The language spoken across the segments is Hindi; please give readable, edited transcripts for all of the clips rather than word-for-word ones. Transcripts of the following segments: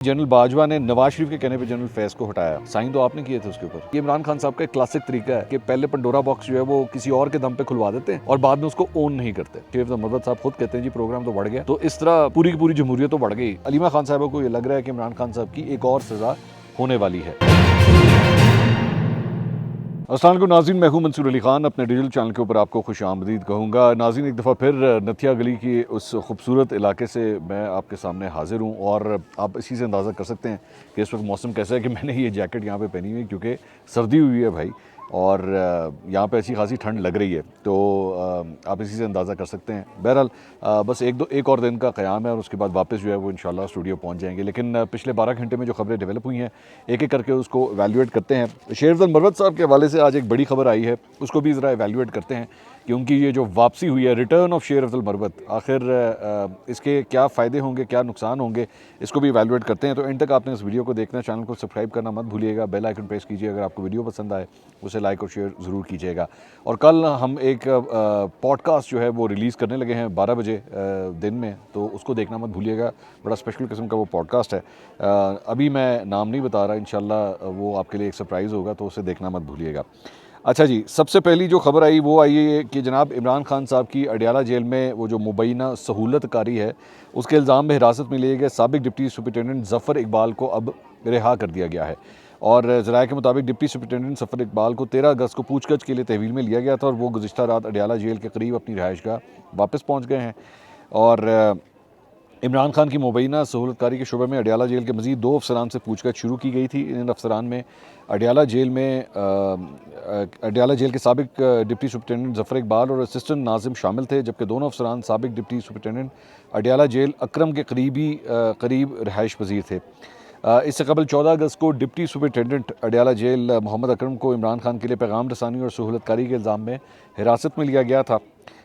जनरल बाजवा ने नवाज शरीफ के कहने पे जनरल फैज को हटाया। साइन तो आपने किए थे उसके ऊपर। ये इमरान खान साहब का एक क्लासिक तरीका है कि पहले पंडोरा बॉक्स जो है वो किसी और के दम पे खुलवा देते हैं और बाद में उसको ओन नहीं करते। शेख मरवत साहब खुद कहते हैं जी प्रोग्राम तो बढ़ गया, तो इस तरह पूरी की पूरी जमहूरियत तो बढ़ गई। अलीमा खान साहब को ये लग रहा है कि इमरान खान साहब की एक और सजा होने वाली है। अस्सलाम वालेकुम नाज़रीन, मैं हूं मंसूर अली खान। अपने डिजिटल चैनल के ऊपर आपको खुश आमदीद कहूँगा। नाज़रीन, एक दफ़ा फिर नथिया गली की उस खूबसूरत इलाके से मैं आपके सामने हाजिर हूं और आप इसी से अंदाज़ा कर सकते हैं कि इस वक्त मौसम कैसा है कि मैंने ये जैकेट यहाँ पे पहनी हुई है क्योंकि सर्दी हुई है भाई, और यहाँ पे अच्छी खासी ठंड लग रही है, तो आप इसी से अंदाज़ा कर सकते हैं। बहरहाल बस एक और दिन का क़याम है और उसके बाद वापस जो है वो इंशाल्लाह स्टूडियो पहुँच जाएंगे। लेकिन पिछले 12 घंटे में जो खबरें डेवलप हुई हैं एक एक करके उसको एवेल्यूएट करते हैं। शेख मरवत साहब के हवाले से आज एक बड़ी खबर आई है, उसको भी ज़रा एवेल्यूएट करते हैं कि उनकी ये जो वापसी हुई है, रिटर्न ऑफ शेर अब्दुल मरवत, आखिर इसके क्या फ़ायदे होंगे, क्या नुकसान होंगे, इसको भी एवेल्यूएट करते हैं। तो एंड तक आपने इस वीडियो को देखना, चैनल को सब्सक्राइब करना मत भूलिएगा, बेल आइकन प्रेस कीजिए। अगर आपको वीडियो पसंद आए उसे लाइक और शेयर ज़रूर कीजिएगा। और कल हम एक पॉडकास्ट जो है वो रिलीज़ करने लगे हैं 12 बजे दिन में, तो उसको देखना मत भूलिएगा। बड़ा स्पेशल किस्म का वो पॉडकास्ट है। अभी मैं नाम नहीं बता रहा, इंशाल्लाह वो आपके लिए एक सरप्राइज़ होगा, तो उसे देखना मत भूलिएगा। अच्छा जी, सबसे पहली जो खबर आई वो आई है कि जनाब इमरान खान साहब की अडियाला जेल में वो जो मुबैना सहूलतकारी है उसके इल्ज़ाम में हिरासत में लिए गए साबिक डिप्टी सुपरिटेंडेंट ज़फ़र इकबाल को अब रिहा कर दिया गया है। और ज़राए के मुताबिक डिप्टी सुपरिटेंडेंट ज़फ़र इकबाल को 13 अगस्त को पूछताछ के लिए तहवील में लिया गया था और वो गुज़िश्ता रात अडियाला जेल के करीब अपनी रिहाइशगाह वापस पहुँच गए हैं। और इमरान खान की मुबैना सहूलतकारी के शुबे में अडियाला जेल के मज़ीद 2 अफसरान से पूछताछ शुरू की गई थी। इन अफसरान में अडियाला जेल के साबिक डिप्टी सुपरिटेंडेंट ज़फ़र इकबाल और असिस्टेंट नाज़िम शामिल थे, जबकि दोनों अफसरान साबिक डिप्टी सुपरिटेंडेंट अडियाला जेल अक्रम के करीब रिहाइश पजीर थे। इससे कबल 14 अगस्त को deputy superintendent Adiala jail Mohammad Akram को इमरान खान के लिए पैगाम रसानी और सहूलतकारी के इल्ज़ाम में हिरासत में लिया गया था।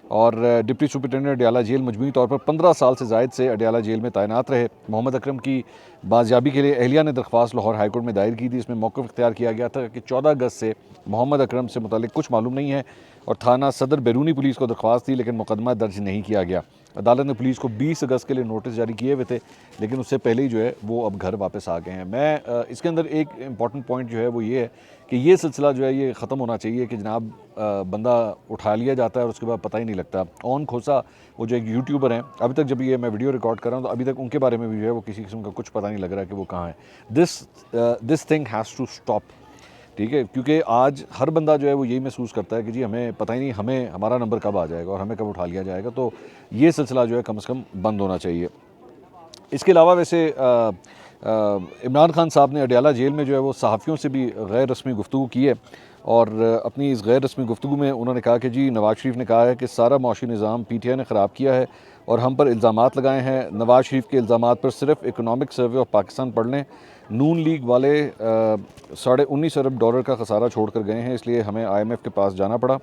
और डिप्टी सुपरिटेंडेंट अडियाला जेल मजमूई तौर पर 15 साल से ज़ायद से अडियाला जेल में तैनात रहे। मोहम्मद अकरम की बाजियाबी के लिए अहलिया ने दरख्वास्त लाहौर हाईकोर्ट में दायर की थी। इसमें मौक़िफ़ इख्तियार किया गया था कि 14 अगस्त से मोहम्मद अकरम से मुतालिक कुछ मालूम नहीं है और थाना सदर बैरूनी पुलिस को दरख्वास्त थी, लेकिन मुकदमा दर्ज नहीं किया गया। अदालत ने पुलिस को 20 अगस्त के लिए नोटिस जारी किए हुए थे, लेकिन उससे पहले ही जो है वो अब घर वापस आ गए हैं। मैं इसके अंदर एक इम्पॉर्टेंट पॉइंट जो है वो ये है कि ये सिलसिला जो है ये ख़त्म होना चाहिए कि जनाब बंदा उठा लिया जाता है और उसके बाद पता ही नहीं लगता। ओन खोसा वो जो एक यूट्यूबर हैं, अभी तक जब ये मैं वीडियो रिकॉर्ड कर रहा हूँ तो अभी तक उनके बारे में भी जो है वो किसी किस्म का कुछ पता नहीं लग रहा कि वो कहाँ है। This thing has to stop, ठीक है, क्योंकि आज हर बंदा जो है वो यही महसूस करता है कि जी हमें पता ही नहीं हमें हमारा नंबर कब आ जाएगा और हमें कब उठा लिया जाएगा। तो ये सिलसिला जो है कम से कम बंद होना चाहिए। इसके अलावा वैसे इमरान खान साहब ने अडियाला जेल में जो है वो सहाफ़ियों से भी गैर रस्मी गुफ्तगू की है और अपनी इस गैर रस्मी गुफ्तगू में उन्होंने कहा कि जी नवाज़ शरीफ ने कहा है कि सारा माशी निज़ाम PTI ने ख़राब किया है और हम पर इल्ज़ामात लगाए हैं। नवाज़ शरीफ के इल्ज़ामात पर सिर्फ इकनॉमिक सर्वे ऑफ पाकिस्तान पढ़ लें, नून लीग वाले $19.5 अरब का खसारा छोड़ कर गए हैं, इसलिए हमें IMF के पास जाना पड़ा।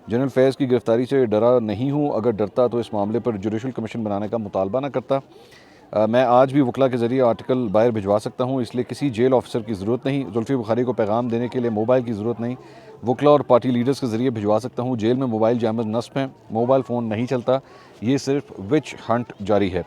जनरल फैज़ की गिरफ्तारी से डरा नहीं हूँ, अगर डरता तो इस मामले पर जुडिशल कमीशन बनाने का मुतालबा ना करता। मैं आज भी वकला के ज़रिए आर्टिकल बाहर भिजवा सकता हूँ, इसलिए किसी जेल ऑफिसर की ज़रूरत नहीं। जुल्फ़ी बुखारी को पैगाम देने के लिए मोबाइल की ज़रूरत नहीं, वकला और पार्टी लीडर्स के ज़रिए भिजवा सकता हूँ। जेल में मोबाइल जैमर नस्ब हैं, मोबाइल फ़ोन नहीं चलता, ये सिर्फ विच हंट जारी है।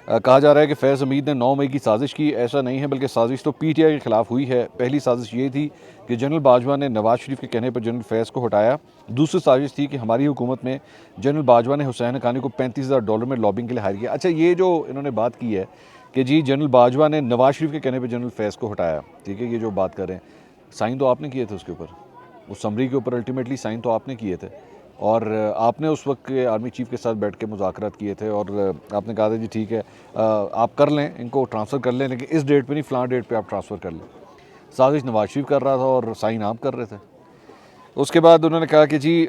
कहा जा रहा है कि फैज़ हमीद ने 9 मई की साजिश की, ऐसा नहीं है, बल्कि साजिश तो PTI के ख़िलाफ़ हुई है। पहली साजिश ये थी कि जनरल बाजवा ने नवाज़ शरीफ के कहने पर जनरल फैज़ को हटाया। दूसरी साजिश थी कि हमारी हुकूमत में जनरल बाजवा ने हुसैन हक़ानी को $35,000 में लॉबिंग के लिए हायर किया। अच्छा, ये जो इन्होंने बात की है कि जी जनरल बाजवा ने नवाज़ शरीफ के कहने पर जनरल फैज़ को हटाया, ठीक है, ये जो बात कर रहे हैं, साइन तो आपने किए थे उसके ऊपर, उस समरी के ऊपर अल्टीमेटली साइन तो आपने किए थे और आपने उस वक्त के आर्मी चीफ के साथ बैठ के मुज़ाकरात किए थे और आपने कहा था जी ठीक है आप कर लें, इनको ट्रांसफ़र कर लें, लेकिन इस डेट पे नहीं फ़लाँ डेट पे आप ट्रांसफ़र कर लें। साजिश नवाज शरीफ कर रहा था और साइन आप कर रहे थे। उसके बाद उन्होंने कहा कि जी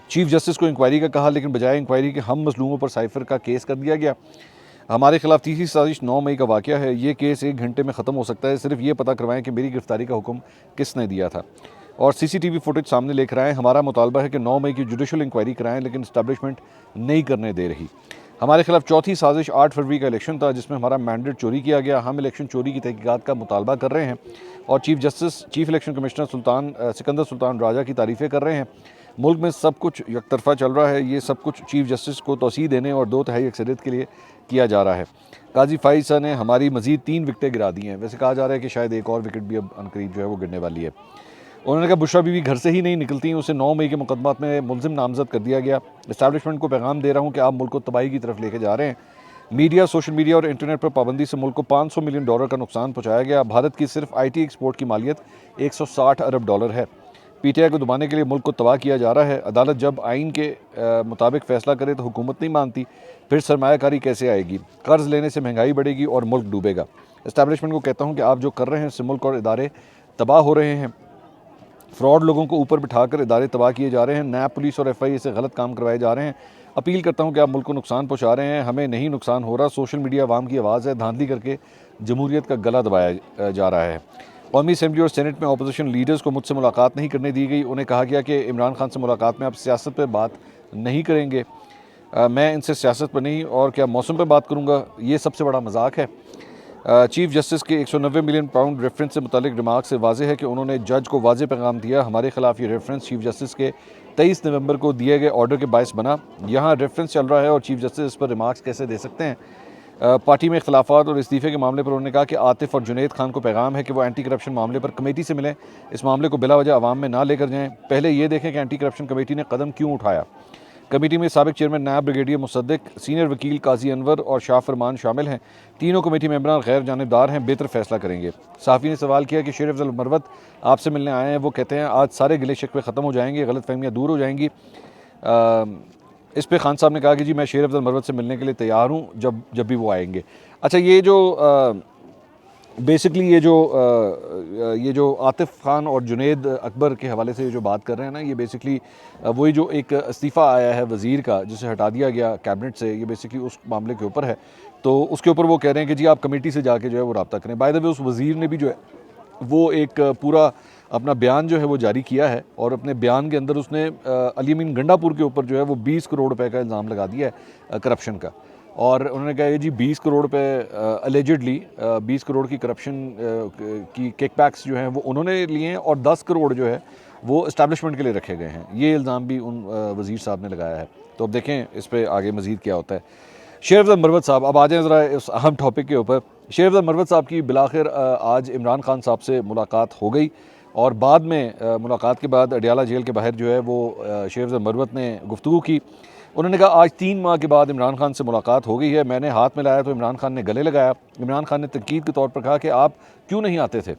चीफ जस्टिस को इंक्वायरी का कहा, लेकिन बजाय इंक्वायरी के हम मजलूमों पर साइफ़र का केस कर दिया गया। हमारे खिलाफ तीसरी साजिश 9 मई का वाक़या है, ये केस 1 घंटे में ख़त्म हो सकता है, सिर्फ ये पता करवाएं कि मेरी गिरफ्तारी का हुक्म किसने दिया था और CCTV फुटेज सामने लेकर आएँ। हमारा मुतालबा है कि 9 मई की जुडिशल इंक्वायरी कराएं, लेकिन इस्टेब्लिशमेंट नहीं करने दे रही। हमारे खिलाफ चौथी साजिश 8 फरवरी का इलेक्शन था, जिसमें हमारा मैंडेट चोरी किया गया। हम इलेक्शन चोरी की तहकीकात का मुतालबा कर रहे हैं और chief election commissioner Sikandar Sultan Raja की तारीफ़ें कर रहे हैं। मुल्क में सब कुछ यकतरफा चल रहा है, ये सब कुछ चीफ जस्टिस को तौसीह देने और 2/3 अक्सरियत के लिए किया जा रहा है। काजी फ़ाइज़ ने हमारी मज़ीद 3 विकटें गिरा दी हैं। वैसे कहा जा रहा है कि शायद एक और विकेट भी अब अनकरीब जो है वो गिरने वाली है। उन्होंने कहा बुशरा बीवी घर से ही नहीं निकलती, उसे 9 मई के मुकदमात में मुलजिम नामजद कर दिया गया। इस्टेब्लिशमेंट को पैगाम दे रहा हूँ कि आप मुल्क को तबाही की तरफ लेके जा रहे हैं। मीडिया, सोशल मीडिया और इंटरनेट पर पाबंदी से मुल्क को $500 मिलियन का नुकसान पहुँचाया गया। भारत की सिर्फ IT एक्सपोर्ट की मालियत $160 अरब है। PTI को दबाने के लिए मुल्क को तबाह किया जा रहा है। अदालत जब आइन के मुताबिक फ़ैसला करे तो हुकूमत नहीं मानती, फिर सरमायाकारी कैसे आएगी? कर्ज लेने से महंगाई बढ़ेगी और मुल्क डूबेगा। इस्टेब्लिशमेंट को कहता हूँ कि आप जो कर रहे हैं इससे मुल्क और इदारे तबाह हो रहे हैं। फ्रॉड लोगों को ऊपर बिठाकर इदारे तबाह किए जा रहे हैं। नैब, पुलिस और FIA से गलत काम करवाए जा रहे हैं। अपील करता हूँ कि आप मुल्क को नुकसान पहुँचा रहे हैं, हमें नहीं नुकसान हो रहा। सोशल मीडिया अवाम की आवाज़ है, धांधली करके जमहूरियत का गला दबाया जा रहा है। कौमी असम्बली और सेनेट में अपोजिशन लीडर्स को मुझसे मुलाकात नहीं करने दी गई। उन्हें कहा गया कि इमरान खान से मुलाकात में आप सियासत पर बात नहीं करेंगे। मैं इनसे सियासत पर नहीं और क्या मौसम पर बात करूँगा, ये सबसे बड़ा मजाक है। चीफ जस्टिस के 190 मिलियन पाउंड रेफरेंस से मुतालिक रिमार्क से वाज़ेह है कि उन्होंने जज को वाज़ेह पैगाम दिया। हमारे खिलाफ ये रेफरेंस चीफ जस्टिस के 23 नवंबर को दिए गए ऑर्डर के बायस बना। यहाँ रेफरेंस चल रहा है और चीफ जस्टिस इस पर रिमार्क्स कैसे दे सकते हैं? पार्टी में इख्तलाफात और इस्तीफ़े के मामले पर उन्होंने कहा कि आतिफ और जुनैद खान को पैगाम है कि वो एंटी करप्शन मामले पर कमेटी से मिलें, इस मामले को बिला वजह अवाम में ना लेकर जाएँ। पहले ये देखें कि एंटी करप्शन कमेटी ने कदम क्यों उठाया। कमेटी में साबिक चेयरमैन नायब ब्रिगेडियर मुसद्दिक, सीनियर वकील काजी अनवर और शाह फरमान शामिल हैं। तीनों कमेटी मेंबरान गैर जानिबदार हैं, बेहतर फैसला करेंगे। साफ़ी ने सवाल किया कि शेर अफजल मरवत आपसे मिलने आए हैं, वो कहते हैं आज सारे गिले शिकवे ख़त्म हो जाएंगे, गलत फहमियाँ दूर हो जाएंगी। इस पर खान साहब ने कहा कि जी मैं शेर अफजल मरवत से मिलने के लिए तैयार हूँ जब भी वो आएंगे। अच्छा, ये जो बेसिकली ये जो आतिफ खान और जुनैद अकबर के हवाले से जो बात कर रहे हैं ना, ये बेसिकली वही जो एक इस्तीफ़ा आया है वज़ीर का जिसे हटा दिया गया कैबिनेट से, ये बेसिकली उस मामले के ऊपर है। तो उसके ऊपर वो कह रहे हैं कि जी आप कमेटी से जाके जो है वो रब्ता करें। बाय द वे उस वज़ीर ने भी जो है वो एक पूरा अपना बयान जो है वो जारी किया है और अपने बयान के अंदर उसने अली अमीन गंडापुर के ऊपर जो है वो 20 करोड़ रुपए का इल्ज़ाम लगा दिया है करप्शन का। और उन्होंने कहा जी 20 करोड़ पे अलेजिडली 20 करोड़ की करप्शन की किकबैक्स जो हैं वो उन्होंने लिए हैं और 10 करोड़ जो है वो इस्टेब्लिशमेंट के लिए रखे गए हैं। ये इल्ज़ाम भी उन वज़ीर साहब ने लगाया है। तो अब देखें इस पर आगे मज़ीद क्या होता है। शेर अफजल मरवत साहब, अब आ जाएँ ज़रा इस अहम टॉपिक के ऊपर। शेर अफजल मरवत साहब की बिलाखिर आज इमरान खान साहब से मुलाकात हो गई और बाद में मुलाकात के बाद अडियाला जेल के बाहर जो है वो शेर अफजल मरवत ने गुफ्तगू की। उन्होंने कहा आज 3 माह के बाद इमरान खान से मुलाकात हो गई है, मैंने हाथ मिलाया तो इमरान खान ने गले लगाया। इमरान खान ने तनकीद के तौर पर कहा कि आप क्यों नहीं आते थे।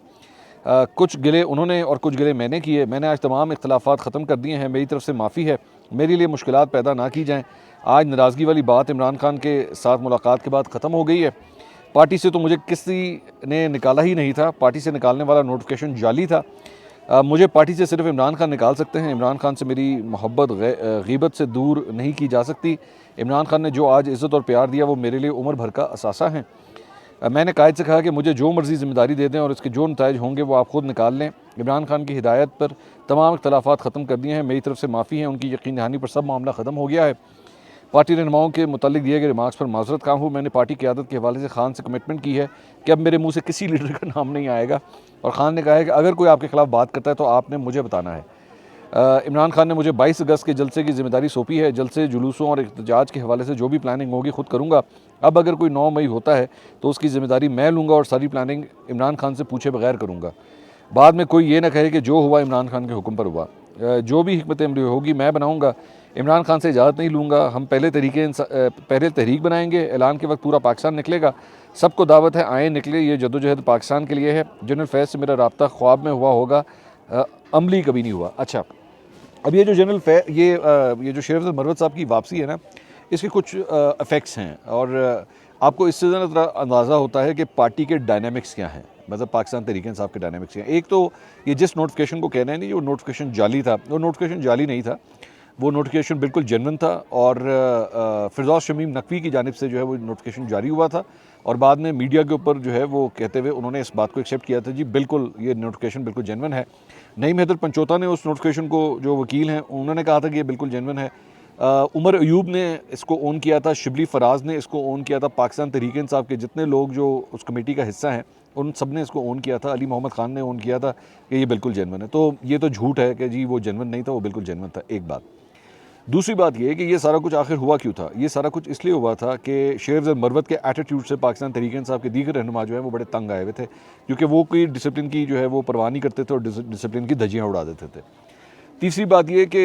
कुछ गिले उन्होंने और कुछ गिले मैंने किए। मैंने आज तमाम इख्तलाफात ख़त्म कर दिए हैं, मेरी तरफ से माफ़ी है, मेरे लिए मुश्किलात पैदा ना की जाएँ। आज नाराज़गी वाली बात इमरान खान के साथ मुलाकात के बाद ख़त्म हो गई है। पार्टी से तो मुझे किसी ने निकाला ही नहीं था, पार्टी से निकालने वाला नोटिफिकेशन जाली था। मुझे पार्टी से सिर्फ इमरान खान निकाल सकते हैं। इमरान खान से मेरी मोहब्बत गीबत से दूर नहीं की जा सकती। इमरान खान ने जो आज इज़्ज़त और प्यार दिया वो मेरे लिए उम्र भर का असासा है। मैंने कायद से कहा कि मुझे जो मर्ज़ी ज़िम्मेदारी दे दें और इसके जो नताइज होंगे वो आप ख़ुद निकाल लें। इमरान खान की हिदायत पर तमाम इख्तलाफात ख़त्म कर दिए हैं, मेरी तरफ से माफ़ी है, उनकी यकीन दहानी पर सब मामला ख़त्म हो गया है। पार्टी रहनुमाओं के मुतालिक दिए गए रिमार्क्स पर माजरत काम हूँ। मैंने पार्टी क़यादत के हवाले से खान से कमिटमेंट की है कि अब मेरे मुँह से किसी लीडर का नाम नहीं आएगा और खान ने कहा है कि अगर कोई आपके खिलाफ बात करता है तो आपने मुझे बताना है। इमरान खान ने मुझे 22 अगस्त के जलसे की जिम्मेदारी सौंपी है। जलसे, जुलूसों और एहतजाज के हवाले से जो भी प्लानिंग होगी खुद करूँगा। अब अगर कोई 9 मई होता है तो उसकी ज़िम्मेदारी मैं लूँगा और सारी प्लानिंग इमरान खान से पूछे बगैर करूँगा। बाद में कोई ये ना कहे कि जो हुआ इमरान खान के हुक्म पर हुआ। जो भी हिकमत अमली होगी मैं बनाऊँगा, इमरान खान से इजाज़त नहीं लूँगा। हम पहले तहरीक बनाएंगे, ऐलान के वक्त पूरा पाकिस्तान निकलेगा। सबको दावत है, आए निकले, ये जद्दोजहद पाकिस्तान के लिए है। जनरल फैज़ से मेरा रब्ता ख्वाब में हुआ होगा, अमली कभी नहीं हुआ। अच्छा, अब ये जो ये जो शेर अफजल मरवत साहब की वापसी है ना, इसके कुछ इफ़ेक्ट्स हैं और आपको इससे ज़्यादा अंदाज़ा होता है कि पार्टी के डायनामिक्स क्या हैं, मतलब पाकिस्तान तहरीक इंसाफ के डायनामिक्स क्या हैं। एक तो ये जिस नोटिफिकेशन को कह रहे हैं नहीं, वो नोटिफिकेशन जाली था, वो नोटिफिकेशन जाली नहीं था, वो नोटिफिकेशन बिल्कुल जेन्युइन था और फिरदौस शमीम नकवी की जानिब से जो है वो नोटिफिकेशन जारी हुआ था और बाद में मीडिया के ऊपर जो है वो कहते हुए उन्होंने इस बात को एक्सेप्ट किया था, जी बिल्कुल ये नोटिफिकेशन बिल्कुल जेन्युइन है। नईम हैदर पंचोता ने उस नोटिफिकेशन को, जो वकील हैं, उन्होंने कहा था कि ये बिल्कुल जेन्युइन है। उमर अयूब ने इसको ओन किया था, शिबली फराज ने इसको ओन किया था, पाकिस्तान तहरीक इंसाफ के जितने लोग जो उस कमेटी का हिस्सा हैं उन सब ने इसको ओन किया था, अली मोहम्मद ख़ान ने ओन किया था कि ये बिल्कुल जेनवन है। तो ये तो झूठ है कि जी वो जेनवन नहीं था, वो बिल्कुल जेनवन था, एक बात। दूसरी बात ये है कि ये सारा कुछ आखिर हुआ क्यों था? ये सारा कुछ इसलिए हुआ था कि शेर अफजल मरवत के एटीट्यूड से पाकिस्तान तहरीक इंसाफ के दीगर रहनुमा जो है वो बड़े तंग आए हुए थे, क्योंकि वो कोई डिसिप्लिन की जो है वो परवाह नहीं करते थे और डिसिप्लिन की धज्जियाँ उड़ा देते थे। तीसरी बात ये कि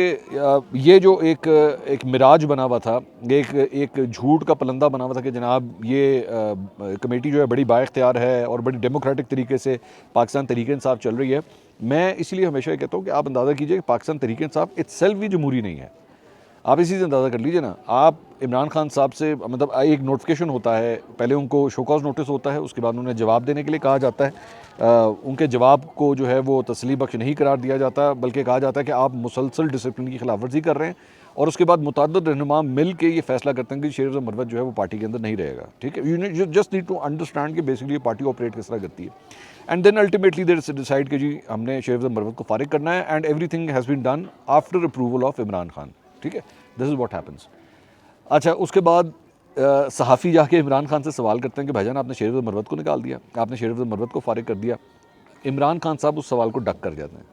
ये जो एक मिराज बना हुआ था, एक झूठ का पलंदा बना हुआ था कि जनाब ये कमेटी जो है बड़ी बाइख्तियार है और बड़ी डेमोक्रेटिक तरीके से पाकिस्तान तहरीक इंसाफ चल रही है। मैं इसीलिए हमेशा ये कहता हूँ कि आप अंदाज़ा कीजिए कि पाकिस्तान तहरीक इंसाफ इत्सेल्फ भी जमहूरी नहीं है। आप इसी से अंदाज़ा कर लीजिए ना। आप इमरान खान साहब से मतलब एक नोटिफिकेशन होता है, पहले उनको शोकॉज नोटिस होता है, उसके बाद उन्हें जवाब देने के लिए कहा जाता है। उनके जवाब को जो है वो तसली बख्श नहीं करार दिया जाता, बल्कि कहा जाता है कि आप मुसलसल डिसिप्लिन की खिलाफ वर्जी कर रहे हैं। और उसके बाद मुतअद्दिद रहनुमा मिल के ये फैसला करते हैं कि शेर अफजल मरवत जो है वो पार्टी के अंदर नहीं रहेगा। ठीक है, you just need to understand कि बेसिकली ये पार्टी ऑपरेट किस तरह करती है। And then ultimately they decide कि जी हमने शेर अफजल मरवत को फारिग करना है, and everything has been done after approval of Imran Khan. ठीक है, दिस इज़ व्हाट हैपन्स। अच्छा, उसके बाद सहाफ़ी जाके इमरान खान से सवाल करते हैं कि भाईजान आपने शेर अफजल मरवत को निकाल दिया, आपने शेर अफजल मरवत को फारिग कर दिया। इमरान खान साहब उस सवाल को डक कर जाते हैं।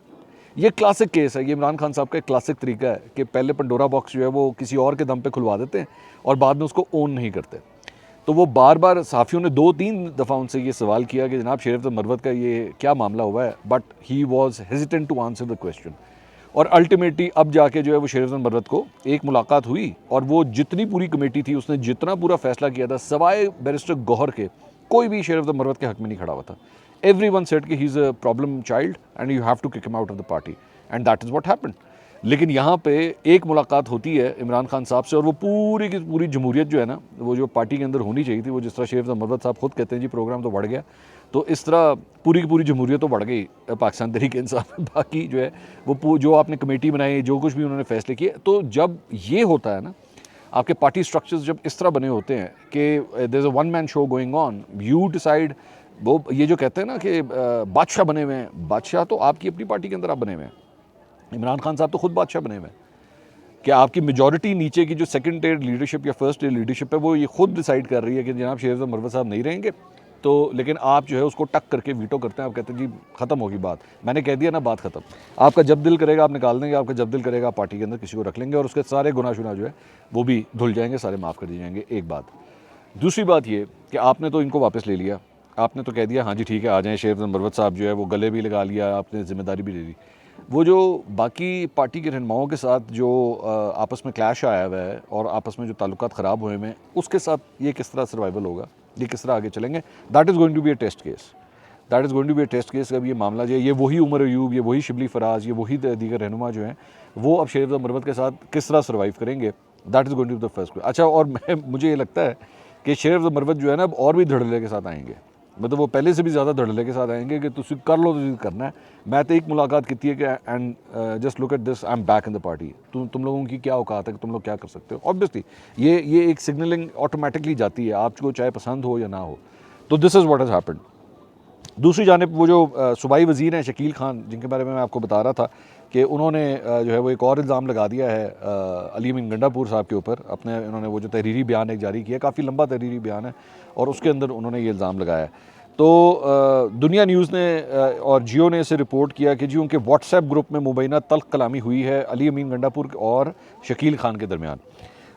ये क्लासिक केस है, ये इमरान खान साहब का एक क्लासिक तरीका है कि पहले पंडोरा बॉक्स जो है वो किसी और के दम पे खुलवा देते हैं और बाद में उसको ओन नहीं करते। तो वो बार बार सहाफ़ियों ने 2-3 दफ़ा उनसे ये सवाल किया कि जनाब शेर अफजल मरवत का ये क्या मामला हुआ है, but he was hesitant to answer the question. और अल्टीमेटली अब जाके जो है वो शेर अफजल मरवत को एक मुलाकात हुई और वो जितनी पूरी कमेटी थी उसने जितना पूरा फैसला किया था, सवाए बैरिस्टर गौहर के कोई भी शेर अफजल मरवत के हक में नहीं खड़ा हुआ था। Everyone said कि he is a problem child and you have to kick him out of the party, and that is what happened। लेकिन यहाँ पे एक मुलाकात होती है इमरान खान साहब से और वो पूरी की पूरी जमहूरियत जो है ना, वो जो पार्टी के अंदर होनी चाहिए थी, वो जिस तरह शेर अफजल मरवत साहब खुद कहते हैं जी प्रोग्राम तो बढ़ गया, तो इस तरह पूरी की पूरी जमहूरियत तो बढ़ गई पाकिस्तान तहरीक इंसाफ में। बाकी जो है वो जो आपने कमेटी बनाई, जो कुछ भी उन्होंने फैसले किए, तो जब ये होता है ना, आपके पार्टी स्ट्रक्चर्स जब इस तरह बने होते हैं कि there is a one man show going on, you decide. वो ये जो कहते हैं ना कि बादशाह बने हुए हैं, बादशाह तो आपकी अपनी पार्टी के अंदर आप बने हुए हैं। इमरान खान साहब तो खुद बादशाह बने हुए हैं कि आपकी मेजॉरिटी नीचे की जो सेकंड टियर लीडरशिप या फर्स्ट टियर लीडरशिप है वो ये खुद डिसाइड कर रही है कि जनाब शेर अफजल मरवत साहब नहीं रहेंगे। तो लेकिन आप जो है उसको टक करके वीटो करते हैं, आप कहते हैं जी ख़त्म होगी बात, मैंने कह दिया ना, बात ख़त्म। आपका जब दिल करेगा आप निकाल देंगे, आपका जब दिल करेगा आप पार्टी के अंदर किसी को रख लेंगे और उसके सारे गुनाह शुना जो है वो भी धुल जाएंगे, सारे माफ़ कर दिए जाएंगे। एक बात। दूसरी बात ये कि आपने तो इनको वापस ले लिया, आपने तो कह दिया हाँ जी ठीक है आ जाएं, शेर अफजल मरवत साहब जो है वो गले भी लगा लिया, आपने ज़िम्मेदारी भी ले ली। वो जो बाकी पार्टी के रहनुमाओं के साथ जो आपस में क्लैश आया हुआ है और आपस में जो ताल्लुकात ख़राब हुए हैं, उसके साथ ये किस तरह सर्वाइवल होगा, ये किस तरह आगे चलेंगे, that is going to be a test case. That is going to be a test case. अब ये मामला जो है, ये वही उमर अयूब, ये वही शिबली फराज, ये वही दीगर रहनुमा जो हैं, वो अब शेर अफजल मरवत के साथ किस तरह सर्वाइव करेंगे, that is going to be the first. अच्छा, और मुझे ये लगता है कि शेर अफजल मरवत जो है ना अब और भी धड़ल्ले के साथ आएंगे, मतलब वो पहले से भी ज़्यादा धड़ल्ले के साथ आएंगे कि तुम कर लो तो करना है। मैं तो एक मुलाकात की है कि and just look at this, I am back in the party. तुम लोगों की क्या औकात है कि तुम लोग क्या कर सकते हो। ऑब्वियसली ये एक सिग्नलिंग ऑटोमेटिकली जाती है, आपको चाहे पसंद हो या ना हो। तो this is what has happened. दूसरी जानिब वो जो सूबाई वज़ीर हैं शकील खान, जिनके बारे में मैं आपको बता रहा था कि उन्होंने जो है वो एक और इल्ज़ाम लगा दिया है अली अमीन गंडापुर साहब के ऊपर। अपने उन्होंने वो जो तहरीरी बयान एक जारी किया, काफ़ी लंबा तहरीरी बयान है और उसके अंदर उन्होंने ये इल्ज़ाम लगाया। तो दुनिया न्यूज़ ने और जियो ने इसे रिपोर्ट किया कि जी उनके व्हाट्सएप ग्रुप में मुबैना तल्ख कलामी हुई है अली अमीन गंडापुर और शकील खान के दरमियान।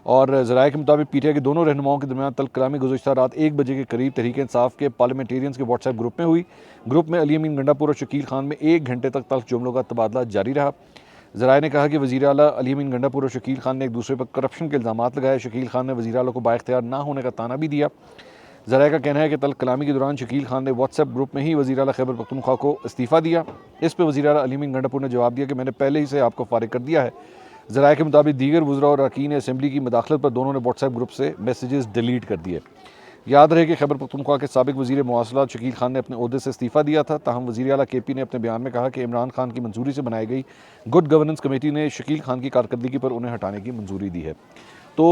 और ज़राए के मुताबिक पीटीआई के दोनों रहनुमाओं के दरमियान तल्ख कलामी गुज़श्ता रात 1 बजे के करीब तहरीक इंसाफ के पार्लियामेंटेरियंस के व्हाट्सएप ग्रुप में हुई। ग्रुप में अली अमीन गंडापुर और शकील खान में 1 घंटे तक तल्ख जुमलों का तबादला जारी रहा। ज़राए ने कहा कि वज़ीर आला अली अमीन गंडापुर और शकील खान ने एक दूसरे पर करप्शन के इल्ज़ाम लगाए। शकील खान ने वज़ीर आला को बाइख्तियार ना होने का ताना भी दिया। ज़राए का कहना है कि तल्ख कलामी के दौरान शकील खान ने व्हाट्सएप ग्रुप में ही वज़ीर आला खैबर पख्तूनख्वा को इस्तीफ़ा दिया। इस पर वज़ीर आला अली अमीन गंडापुर ने जवाब दिया कि मैंने पहले ही से आपको फारिग कर दिया है। ज़राए के मुताबिक दीगर वज़रा और अरकान असम्बली की मदाखलत पर दोनों ने व्हाट्सएप ग्रुप से मैसेजेस डिलीट कर दिए। याद रहे कि खैबर पख्तूनख्वा के साबिक़ वज़ीर मवासलात शकील खान ने अपने ओहदे से इस्तीफ़ा दिया था। ताहम वज़ीर आला KP ने अपने बयान में कहा कि इमरान खान की मंजूरी से बनाई गई गुड गवर्नेंस कमेटी ने शकील खान की कारकर्दगी पर उन्हें हटाने की मंजूरी दी है। तो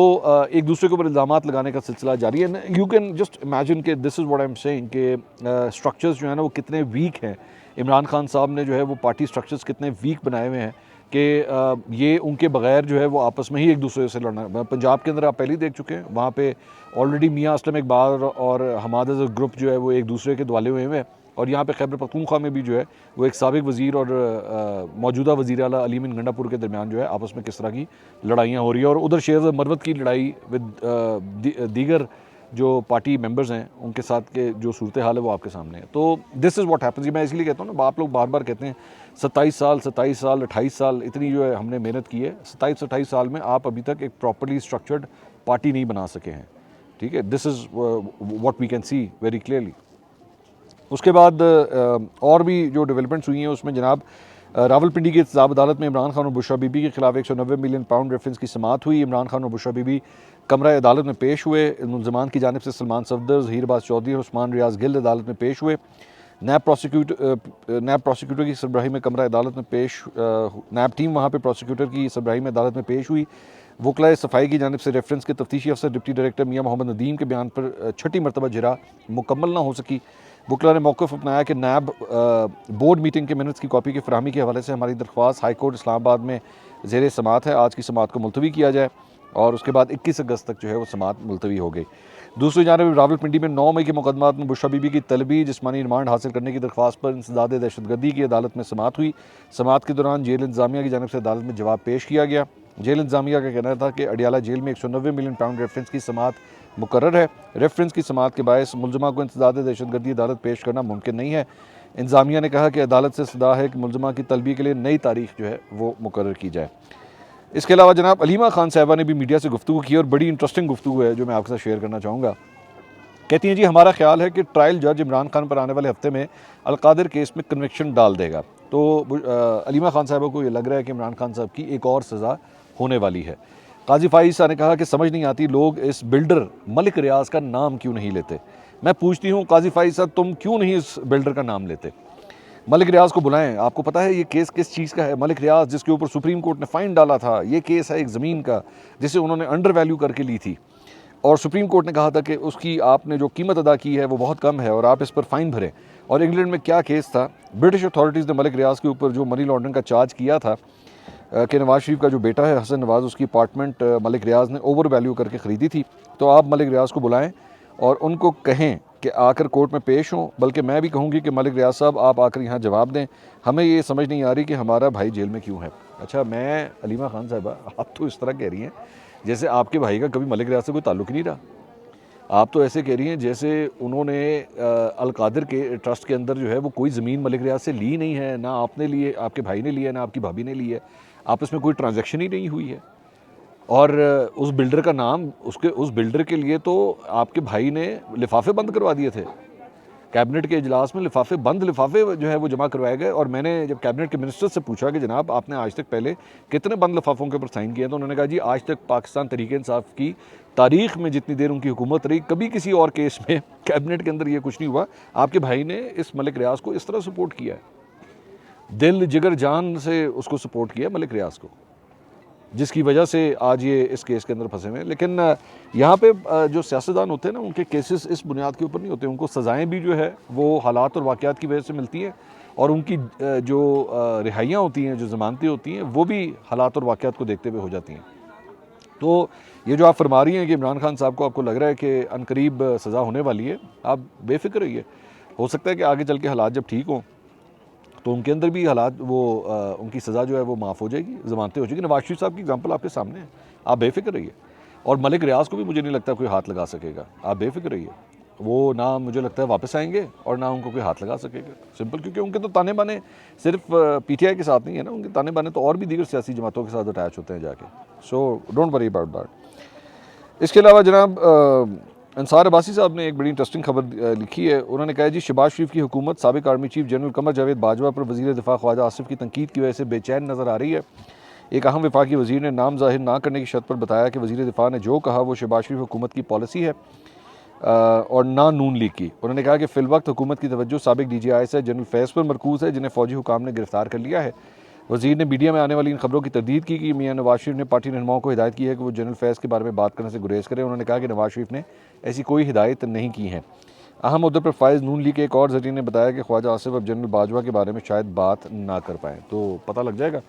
एक दूसरे के ऊपर इल्ज़ामात लगाने का सिलसिला जारी है। यू कैन जस्ट इमेजिन कि this is what I am saying कि स्ट्रक्चर्स जो है ना वो कितने वीक हैं। इमरान खान साहब ने जो है वो पार्टी स्ट्रक्चर्स कितने वीक बनाए हुए हैं कि ये उनके बगैर जो है वो आपस में ही एक दूसरे से लड़ना। पंजाब के अंदर आप पहले ही देख चुके हैं, वहाँ पे ऑलरेडी मियाँ असलम इकबाल और हमाद अज़हर ग्रुप जो है वो एक दूसरे के दुआले हुए हैं। और यहाँ पे खैबर पख्तूनख्वा में भी जो है वो एक साबिक वज़ीर और मौजूदा वज़ीर आला अली मीन गंडापुर के दरमियान जो है आपस में किस तरह की लड़ाइयाँ हो रही है। और उधर शेर मरवत की लड़ाई विद दीगर जो पार्टी मेंबर्स हैं उनके साथ के जो सूरत हाल है वो आपके सामने है। तो दिस इज़ व्हाट हैपेंस। मैं इसलिए कहता हूँ ना, आप लोग बार बार कहते हैं 27 साल 28 साल इतनी जो है हमने मेहनत की है, 27-28 साल में आप अभी तक एक प्रॉपर्ली स्ट्रक्चर्ड पार्टी नहीं बना सके हैं, ठीक है। This is what we can see very clearly. उसके बाद और भी जो डेवलपमेंट्स हुई हैं उसमें जनाब रावलपिंडी की इंतजाम अदालत में इमरान खान और बुशरा बीबी के खिलाफ 190 मिलियन पाउंड रेफरेंस की समाअत हुई। इमरान खान और बुशरा बीबी कमरा अदालत में पेश हुए। मुलजमान की जानिब से सलमान सफदर, ज़हीरबाज चौधरी और उस्मान रियाज गिल अदालत में पेश हुए। नैब प्रोसिक्यूटर की सरबराही में कमरा अदालत में पेश नैब टीम वहाँ पर प्रोसिक्यूटर की सरबराही में अदालत में पेश हुई। वकला सफाई की जानिब से रेफरेंस के तफ्तीशी अफसर डिप्टी डायरेक्टर मियाँ मोहम्मद नदीम के बयान पर छठी मरतबा जिरा मुकम्मल ना हो सकी। वकला ने मौक़िफ़ अपनाया कि नैब बोर्ड मीटिंग के मिनट्स की कॉपी की फरहमी के हवाले से हमारी दरख्वास्त हाई कोर्ट इस्लामाबाद में ज़ेर समाअत है, आज की समाअत को मुलतवी किया जाए। और उसके बाद 21 अगस्त तक जो है वो समाअत मुलतवी हो गई। दूसरी जानब रावलपिंडी में 9 मई के मुकदमात में बुशरा बीबी की तलबी जिस्मानी रिमांड हासिल करने की दरख्वास्त पर इंसदाद दहशतगर्दी की अदालत में समाअत हुई। समाअत के दौरान जेल इंतजामिया की जानिब से अदालत में जवाब पेश किया गया। जेल इंतजामिया का कहना था कि अडियाला जेल में 190 मिलियन पाउंड रेफरेंस की समाअत मुकर्रर है। रेफरेंस की समाअत के बायस मुलजमा को इंसदाद दहशतगर्दी अदालत पेश करना मुमकिन नहीं है। इंतजामिया ने कहा कि अदालत से सदा है कि मुलजमा की तलबी के लिए नई तारीख जो है वो मुकर्रर की जाए। इसके अलावा जनाब अलीमा खान साहिबा ने भी मीडिया से गुफ्तगू की और बड़ी इंटरेस्टिंग गुफ्तगू है जो मैं आपके साथ शेयर करना चाहूँगा। कहती हैं जी, हमारा ख्याल है कि ट्रायल जज इमरान खान पर आने वाले हफ्ते में अलकादिर केस में कन्विक्शन डाल देगा। तो अलीमा खान साहिबा को ये लग रहा है कि इमरान खान साहब की एक और सज़ा होने वाली है। काजी फाइसा ने कहा कि समझ नहीं आती लोग इस बिल्डर मलिक रियाज का नाम क्यों नहीं लेते। मैं पूछती हूँ काजी फाइसा, तुम क्यों नहीं इस बिल्डर का नाम लेते? मलिक रियाज को बुलाएं। आपको पता है ये केस किस चीज़ का है? मलिक रियाज जिसके ऊपर सुप्रीम कोर्ट ने फ़ाइन डाला था, ये केस है एक ज़मीन का जिसे उन्होंने अंडर वैल्यू करके ली थी और सुप्रीम कोर्ट ने कहा था कि उसकी आपने जो कीमत अदा की है वो बहुत कम है और आप इस पर फ़ाइन भरें। और इंग्लैंड में क्या केस था, ब्रिटिश अथॉरिटीज़ ने मलिक रियाज के ऊपर जो मनी लॉन्ड्रिंग का चार्ज किया था कि नवाज शरीफ का जो बेटा है हसन नवाज, उसकी अपार्टमेंट मलिक रियाज ने ओवर वैल्यू करके ख़रीदी थी। तो आप मलिक रियाज को बुलाएं और उनको कहें कि आकर कोर्ट में पेश हों। बल्कि मैं भी कहूँगी कि मलिक रियाज साहब आप आकर यहाँ जवाब दें। हमें ये समझ नहीं आ रही कि हमारा भाई जेल में क्यों है। अच्छा, मैं अलीमा खान साहिबा, आप तो इस तरह कह रही हैं जैसे आपके भाई का कभी मलिक रियाज से कोई ताल्लुक़ नहीं रहा। आप तो ऐसे कह रही हैं जैसे उन्होंने अलकादिर के ट्रस्ट के अंदर जो है वो कोई ज़मीन मलिक रियाज से ली नहीं है, ना आपने लिए, आपके भाई ने लिया, ना आपकी भाभी ने ली है, आपस में कोई ट्रांजैक्शन ही नहीं हुई है। और उस बिल्डर का नाम, उस बिल्डर के लिए तो आपके भाई ने लिफाफे बंद करवा दिए थे। कैबिनेट के इजलास में बंद लिफाफे जो है वो जमा करवाए गए। और मैंने जब कैबिनेट के मिनिस्टर से पूछा कि जनाब आपने आज तक पहले कितने बंद लिफाफों के ऊपर साइन किए, तो उन्होंने कहा जी आज तक पाकिस्तान तहरीक इंसाफ की तारीख में जितनी देर उनकी हुकूमत रही कभी किसी और केस में कैबिनेट के अंदर ये कुछ नहीं हुआ। आपके भाई ने इस मलिक रियाज को इस तरह सपोर्ट किया है, दिल जिगर जान से उसको सपोर्ट किया मलिक रियाज को, जिसकी वजह से आज ये इस केस के अंदर फंसे हुए हैं। लेकिन यहाँ पे जो सियासतदान होते हैं ना, उनके केसेस इस बुनियाद के ऊपर नहीं होते। उनको सज़ाएं भी जो है वो हालात और वाक़यात की वजह से मिलती हैं और उनकी जो रिहाइयाँ होती हैं, जो ज़मानतें होती हैं, वो भी हालात और वाक़यात को देखते हुए हो जाती हैं। तो ये जो आप फरमा रही हैं कि इमरान खान साहब को आपको लग रहा है कि अनकरीब सज़ा होने वाली है, आप बेफिक्र रहिए। हो सकता है कि आगे चल के हालात जब ठीक हों तो उनके अंदर भी हालात वो उनकी सज़ा जो है वो माफ़ हो जाएगी, ज़मानतें हो जाएगी। नवाज शरीफ साहब की एग्जांपल आपके सामने है, आप बेफिक्र रहिए। और मलिक रियाज को भी मुझे नहीं लगता कोई हाथ लगा सकेगा, आप बेफिक्र रहिए। वो ना मुझे लगता है वापस आएंगे और ना उनको कोई हाथ लगा सकेगा, सिंपल। क्योंकि उनके तो ताने बाने सिर्फ पीटीआई के साथ नहीं है ना, उनके ताने बाने तो और भी दीगर सियासी जमातों के साथ अटैच होते हैं जाके। So don't worry about that. इसके अलावा जनाब अंसार अब्बासी साहब ने एक बड़ी इंटरेस्टिंग खबर लिखी है। उन्होंने कहा जी, शहबाज शरीफ की हुकूमत साबिक army chief general Qamar Javed Bajwa पर वज़ीर दिफा ख्वाजा आसिफ की तनकीद की वजह से बेचैन नज़र आ रही है। एक अहम वफाकी वज़ीर ने नाम ज़ाहिर ना करने की शर्त पर बताया कि वज़ीर दिफा ने जो कहा वो शहबाज शरीफ हुकूमत की पॉलिसी है और ना नून लीग की। उन्होंने कहा कि फ़िलवक्त हुकूमत की तवज्जो साबिक DGIS जनरल फैज़ पर मरकूज़ है, जिन्हें फ़ौजी हुकाम ने गिरफ्तार कर लिया है। वज़ीर ने मीडिया में आने वाली इन खबरों की तरदीद की कि मियाँ नवाज शरीफ ने पार्टी रहनुमाओं को हिदायत की है कि वो जनरल फैज़ के बारे में बात करने से गुरेज करें। उन्होंने कहा कि नवाज शरीफ ने ऐसी कोई हिदायत नहीं की है। अहम मुद्दे पर फ़ायज़ नून लीग के एक और ज़रिए ने बताया कि ख्वाजा आसिफ अब जनरल बाजवा के बारे में शायद बात ना कर पाएँ। तो पता लग जाएगा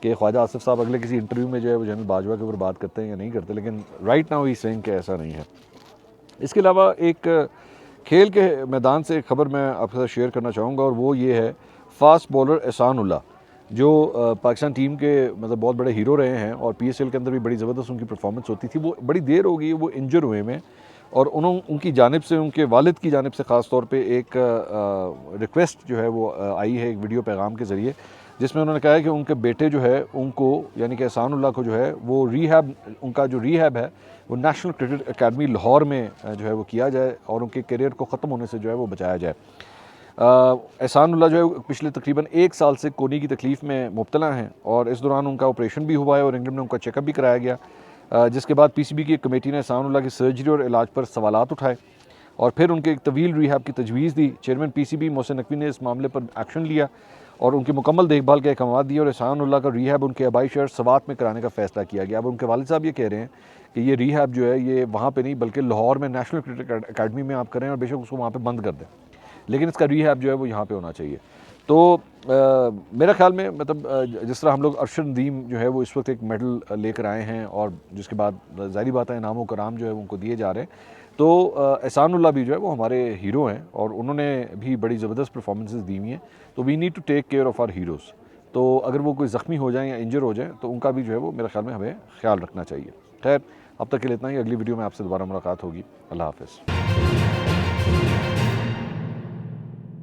कि ख्वाजा आसिफ साहब अगले किसी इंटरव्यू में जो है वो जनरल बाजवा के ऊपर बात करते हैं या नहीं करते, लेकिन राइट नाउ ही सेइंग कि ऐसा नहीं है। इसके अलावा एक खेल के मैदान से एक ख़बर मैं आपके साथ शेयर करना चाहूँगा, और वो ये है फास्ट बॉलर एहसान उल्लाह, जो पाकिस्तान टीम के मतलब बहुत बड़े हीरो रहे हैं और PSL के अंदर भी बड़ी ज़बरदस्त उनकी परफॉर्मेंस होती थी। वो बड़ी देर हो गई वो इंजर हुए में, और उनकी जानिब से, उनके वालिद की जानिब से ख़ास तौर पे एक रिक्वेस्ट जो है वो आई है एक वीडियो पैगाम के ज़रिए, जिसमें उन्होंने कहा है कि उनके बेटे जो है उनको, यानी कि एहसान उल्लाह को जो है वो रिहैब, उनका जो रिहैब है वो नेशनल क्रिकेट अकेडमी लाहौर में जो है वो किया जाए और उनके करियर को ख़त्म होने से जो है वो बचाया जाए। एहसान उल्लाह जो है पिछले तकरीबन 1 साल से कोनी की तकलीफ़ में मुब्तला हैं, और इस दौरान उनका ऑपरेशन भी हुआ है और इंग्लैंड में उनका चेकअप भी कराया गया, जिसके बाद PCB की एक कमेटी ने एहसान उल्लाह की सर्जरी और इलाज पर सवालात उठाए और फिर उनके एक तवील रिहैब की तजवीज़ दी। चेयरमैन PCB मोहसिन नकवी ने इस मामले पर एक्शन लिया और उनकी मुकम्मल देखभाल के अहकाम दिए, और एहसान उल्लाह का रिहैब उनके आबाई शहर सवात में कराने का फ़ैसला किया गया। अब उनके वालिद साहब ये कह रहे हैं कि ये रिहैब जो है ये वहाँ पे नहीं बल्कि लाहौर में नेशनल क्रिकेट अकेडमी में आप करें, और बेशक उसको वहाँ पे बंद कर दें, लेकिन इसका रिहैब जो है वो यहाँ पे होना चाहिए। तो मेरा ख्याल में मतलब जिस तरह हम लोग अरशद नदीम जो है वो इस वक्त एक मेडल लेकर आए हैं, और जिसके बाद ज़ाहिर बात है इनाम व कराम जो है उनको दिए जा रहे हैं, तो एहसान उल्लाह भी जो है वो हमारे हीरो हैं और उन्होंने भी बड़ी ज़बरदस्त परफॉर्मेंसेस दी हुई हैं। तो we need to take care of our heroes. तो अगर वो कोई ज़ख्मी हो जाएँ या इंजर हो जाएँ तो उनका भी जो है वो मेरे ख्याल में हमें ख्याल रखना चाहिए। खैर, अब तक के लिए इतना ही। अगली वीडियो में आपसे दोबारा मुलाकात होगी। अल्लाह हाफ़िज़।